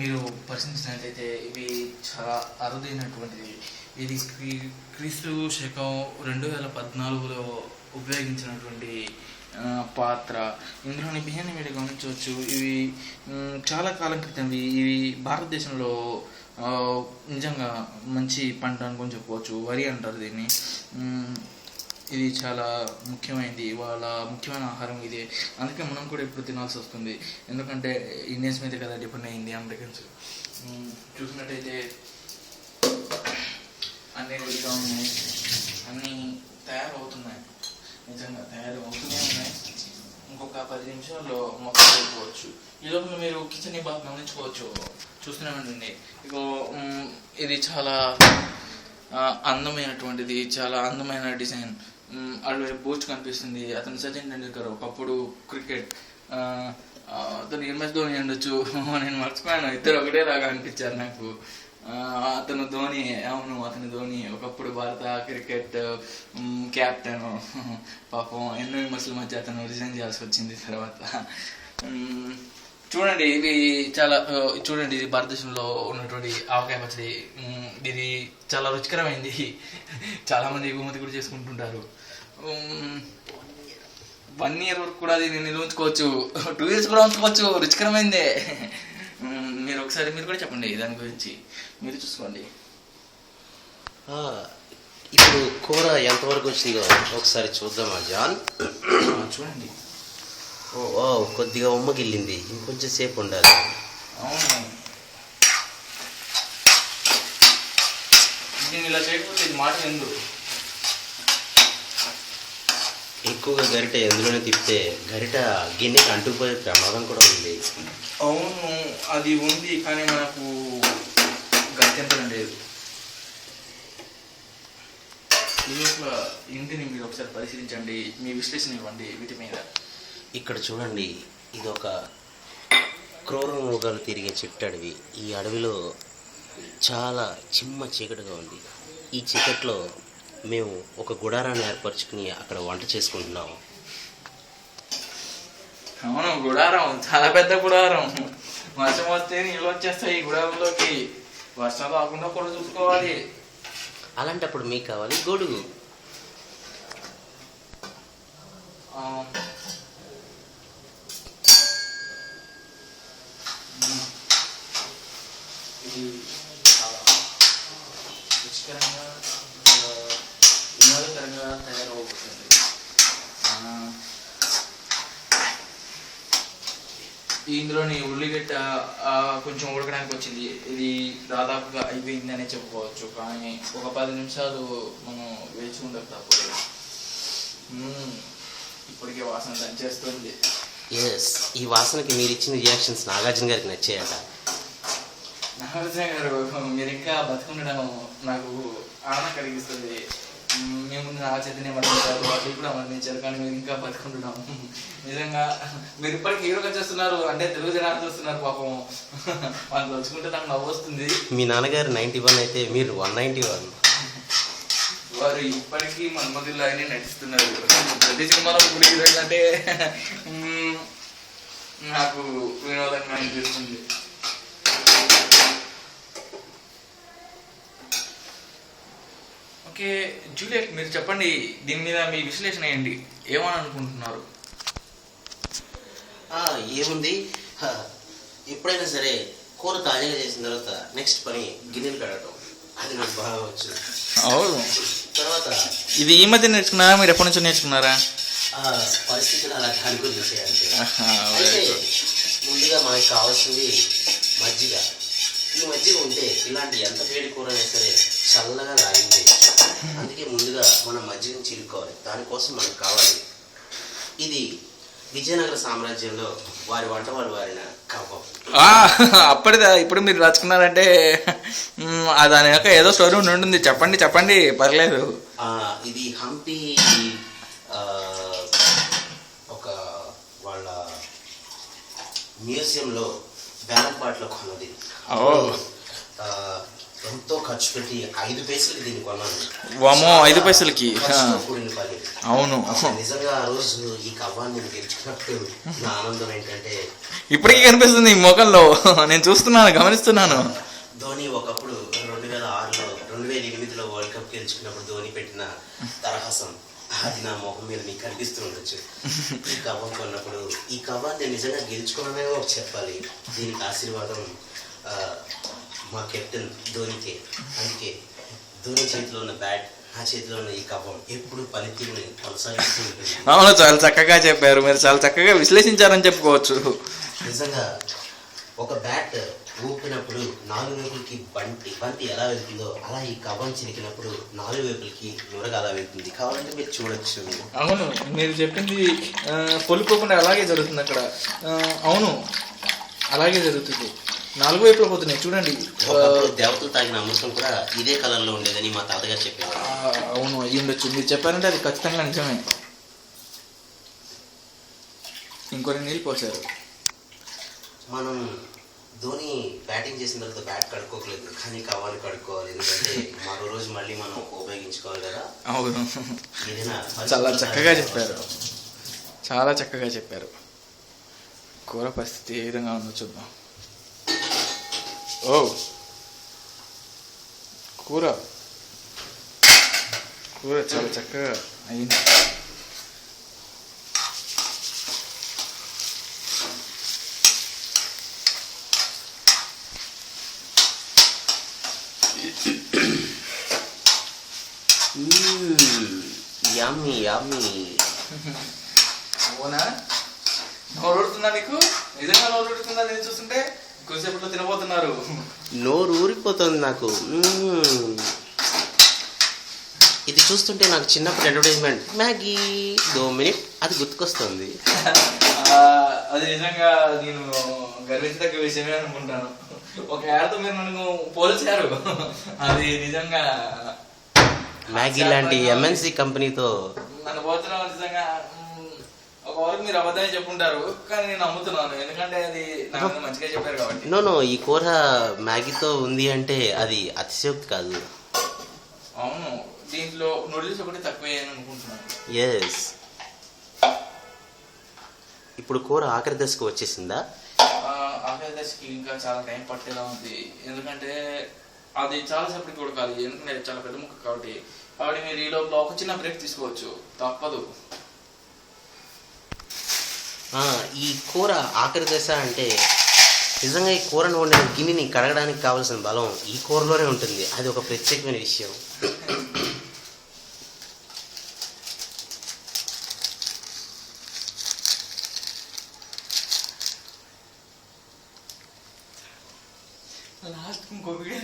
మీరు పరిశీలించినట్లయితే ఇవి చాలా అరుదైనటువంటిది. ఇది క్రీస్తు శకం 2014లో ఉపయోగించినటువంటి పాత్ర. ఇందులోని బియ్యాన్ని మీరు గమనించవచ్చు. ఇవి చాలా కాలం క్రితం ఇవి భారతదేశంలో నిజంగా మంచి పంట అనుకొని చెప్పుకోవచ్చు. వరి అంటారు దీన్ని. ఇది చాలా ముఖ్యమైనది, వాళ్ళ ముఖ్యమైన ఆహారం ఇదే. అందుకే మనం కూడా ఇప్పుడు తినాల్సి వస్తుంది. ఎందుకంటే ఇండియన్స్ మీద కదా డిపెండ్ అయింది అమెరికన్స్. చూసినట్టయితే అన్నీ రెడీగా ఉన్నాయి, అన్నీ తయారవుతున్నాయి, నిజంగా తయారవుతూనే ఉన్నాయి. ఇంకొక 10 నిమిషాల్లో మొత్తం వెళ్ళిపోవచ్చు. ఈ లోపల మీరు కిచెన్ని బాగా గమనించుకోవచ్చు. చూస్తున్నామండి, ఇగో ఇది చాలా అందమైనటువంటిది, చాలా అందమైన డిజైన్. అటు బోచ్ కనిపిస్తుంది. అతను సచిన్ టెండూల్కర్, ఒకప్పుడు క్రికెట్. అతను MS ధోని ఉండొచ్చు, నేను మర్చిపోయాను. ఇద్దరు ఒకటే లాగా అనిపించారు నాకు. అతను ధోని, అవును అతను ధోని, ఒకప్పుడు భారత క్రికెట్ క్యాప్టెన్. పాపం ఎన్నో విమర్శల మధ్య అతను రిజైన్ చేయాల్సి వచ్చింది తర్వాత. చూడండి, ఇది చాలా చూడండి, ఇది భారతదేశంలో ఉన్నటువంటి ఆవకాయ పచ్చడి. ఇది చాలా రుచికరమైంది. చాలా మంది ఎగుమతి కూడా చేసుకుంటుంటారు. 1 year వరకు కూడా అది నిల్వ ఉంచుకోవచ్చు, 2 years కూడా ఉంచుకోవచ్చు. రుచికరమైందే. మీరు ఒకసారి మీరు కూడా చెప్పండి దాని గురించి, మీరు చూసుకోండి. ఇప్పుడు కూర ఎంతవరకు వచ్చిందో ఒకసారి చూద్దామా జాన్? చూడండి. ఓ కొద్దిగా ఉమ్మగిల్లింది, ఇంకొంచెం సేపు ఉండాలి. అవును, దీన్ని ఇలా చేయకపోతే ఇది మాట ఎందుకు. ఎక్కువగా గరిట ఎందులోనే తిప్పితే గరిట గిన్నెకి అంటుకుపోయే ప్రమాదం కూడా ఉంది. అవును, అది ఉంది, కానీ మనకు గత్యంతరం లేదు. ఈ లోపల ఇంటిని మీరు ఒకసారి పరిశీలించండి, మీ విశ్లేషణ ఇవ్వండి వీటి మీద. ఇక్కడ చూడండి, ఇది ఒక క్రూర మృగాలు తిరిగే చెట్టు అడవి. ఈ అడవిలో చాలా చిమ్మ చీకటిగా ఉంది. ఈ చీకట్లో మేము ఒక గుడారాన్ని ఏర్పరచుకుని అక్కడ వంట చేసుకుంటున్నాము. అవును, గుడారం చాలా పెద్ద గుడారం. వర్షం వస్తే నీళ్ళు వచ్చేస్తాయి ఈ గుడారంలోకి. వర్షం రాకుండా కూడా చూసుకోవాలి. అలాంటప్పుడు మీకు కావాలి గొడుగు. ఇది చాలా రుచికరంగా వినోదకరంగా తయారవుతుంది. ఇందులోని ఉల్లిగడ్డ కొంచెం ఉడకడానికి వచ్చింది. ఇది దాదాపుగా అయిపోయింది అనే చెప్పుకోవచ్చు, కానీ ఒక 10 నిమిషాలు మనం వేచి ఉండక తప్పదు. ఇప్పటికే వాసన దంచేస్తుంది. ఈ వాసనకి మీరు ఇచ్చిన రియాక్షన్స్ నాగార్జున గారికి నచ్చాయట. నాగార్జున గారు, మీరు ఇంకా బతుకుండడం నాకు ఆనందం కలిగిస్తుంది. మీ ముందు నాగ చైతన్య మరణించారు, వాళ్ళు కూడా మరణించారు, కానీ మీరు ఇంకా బతుకుంటున్నాం. నిజంగా మీరు ఇప్పటికి హీరోగా చేస్తున్నారు అంటే తెలుగు జనాలు చూస్తున్నారు. పాపం వాళ్ళు తలుచుకుంటే నాకు నవ్వు వస్తుంది. మీ నాన్నగారు 91 అయితే మీరు 191. వారు ఇప్పటికీ మన్మధుల్లాగానే నటిస్తున్నారు. ప్రతి సినిమాలో గుడి హీరోయిన్ అంటే నాకు వినోదంగా అనిపిస్తుంది. ఓకే జూలియట్, మీరు చెప్పండి, దీని మీద మీ విశ్లేషణ ఏంటి, ఏమని అనుకుంటున్నారు? ఏముంది, ఎప్పుడైనా సరే కూర తాజాగా చేసిన తర్వాత నెక్స్ట్ పని గిన్నెలు కడగటం. అది నాకు బాగా వచ్చు. అవును, తర్వాత ఇది ఈ మధ్య నేర్చుకున్నారా, మీరు ఎప్పటి నుంచో నేర్చుకున్నారా? పరిస్థితులు అలా అనుకుని చేయాలి. ముందుగా మనకి కావాల్సింది మజ్జిగ. ఈ మజ్జిగ ఉంటే ఇలాంటి ఎంత వేడి కూర అయినా సరే చల్లగా లాగింది. అందుకే ముందుగా మనం మజ్జిగను చిలుకోవాలి. దానికోసం మనకు కావాలి ఇది విజయనగర సామ్రాజ్యంలో వారి వంట వాళ్ళు వారిన కవ్వం. అప్పటిదా ఇప్పుడు మీరు రాసుకున్నారంటే దాని యొక్క ఏదో స్టోరీ ఉంటుంది. చెప్పండి చెప్పండి, పర్లేదు. ఇది హంపి ఒక వాళ్ళ మ్యూజియంలో బేలంపాట్లో కొన్నది. ఎంతో ఖర్చు పెట్టి 5 పైసలకి దీన్ని కొన్నాను. వామో 5 పైసలకి. ఖర్చుతో కూడిన పని. అవును. నిజంగా ఆ రోజు ఈ కవ్వాన్ని నేను గెలుచుకున్నప్పుడు నా ఆనందం ఏంటంటే ఇప్పటికీ కనిపిస్తుంది ఈ ముఖంలో. నేను చూస్తున్నాను, గమనిస్తున్నాను. ధోని ఒకప్పుడు 2008లో వరల్డ్ కప్ గెలుచుకున్నప్పుడు ధోని పెట్టిన తరహాసం అది నా ముఖం మీద మీకు కనిపిస్తూ ఉండొచ్చు. ఈ కవ్వం కొన్నప్పుడు ఈ కవ్వాన్ని నేను నిజంగా గెలుచుకున్నానే చెప్పాలి. దీనికి ఆశీర్వాదం మా కెప్టెన్ ధోనికి. అందుకే ధోని చేతిలో ఉన్న బ్యాట్, నా చేతిలో ఉన్న ఈ కవ్వం ఎప్పుడు పనితీరుని కొనసాగిస్తూ ఉంటుంది. అవును, చాలా చక్కగా చెప్పారు. మీరు చాలా చక్కగా విశ్లేషించారని చెప్పుకోవచ్చు. నిజంగా ఒక బ్యాట్ ఊపినప్పుడు 4 వైపులకి బంతి ఎలా వెళ్తుందో అలా ఈ కవ్వం చిరికినప్పుడు 4 వైపులకి నురగ అలా వెళ్తుంది. కావాలంటే మీరు చూడొచ్చు. అవును, మీరు చెప్పింది పొలిపోకుండా అలాగే జరుగుతుంది అక్కడ. అవును, అలాగే జరుగుతుంది. 4 వైపులో పోతున్నాయి చూడండి. దేవతలు తాగిన అమృతం కూడా ఇదే కలర్లో ఉండేదని మా తాతగారు చెప్పారు. అవును, అయ్యి ఉండొచ్చు. మీరు చెప్పారంటే అది ఖచ్చితంగా నిజమే. ఇంకొన్ని నీళ్ళు పోసారు. మనం ధోని బ్యాటింగ్ చేసిన తర్వాత బ్యాట్ కడుక్కోలేదు, కానీ కవ్వాన్ని కడుక్కోవాలి. ఎందుకంటే మరో రోజు మళ్ళీ మనం ఉపయోగించుకోవాలి కదా. అవును, ఏదైనా చాలా చక్కగా చెప్పారు. చాలా చక్కగా చెప్పారు. కూర పరిస్థితి ఏ విధంగా ఉందో చూద్దాం. ఓ, కూర చాలా చక్కగా అయింది. యమ్మీ యమ్మీ. అవునా, నోరు ఊరుతుందా నీకు? నిజంగా నోరు ఊరుతుందా? నేను చూస్తుంటే కొద్దిసేపట్లో తినబోతున్నారు. నోరు ఊరిపోతుంది నాకు. ఇది చూస్తుంటే నాకు చిన్నప్పుడు అడ్వర్టైజ్మెంట్ మ్యాగీ 2 మినిట్ అది గుర్తుకొస్తుంది. అది నిజంగా నేను గర్వించదగ్గ విషయమే అనుకుంటాను. ఒక యాడ్తో మీరు నన్ను పోల్చారు. అది నిజంగా మ్యాగీ లాంటి ఎంఎన్సి కంపెనీతో నన్ను పోల్చడం నిజంగా ఒక వరకు మీరు అబద్ధాన్ని చెప్పుంటారు, కానీ నేను నమ్ముతున్నాను. ఎందుకంటే అది నాకు మంచిగా చెప్పారు కాబట్టి. నో ఈ కూర మ్యాగీతో ఉంది అంటే అది అతిశయోక్తి కాదు. అవును, దీంట్లో నూడిల్స్ ఒకటి తక్కువే అని అనుకుంటున్నాను. ఎస్. ఇప్పుడు కూర ఆఖరి దశకు వచ్చేసిందా? ఆఖరి దశకి ఇంకా చాలా టైం పట్టేలా ఉంది. ఎందుకంటే అది చాలా సేపటికి ఉడకాలి. ఎందుకంటే చాలా పెద్ద ముక్క కాబట్టి మీరు ఈ లోపల ఒక చిన్న బ్రేక్ తీసుకోవచ్చు, తప్పదు. ఈ కూర ఆఖరి దశ అంటే నిజంగా ఈ కూరను వండిన గిన్నెని కడగడానికి కావాల్సిన బలం ఈ కూరలోనే ఉంటుంది. అది ఒక ప్రత్యేకమైన విషయం. లాస్ట్ ఇంకో వీడియో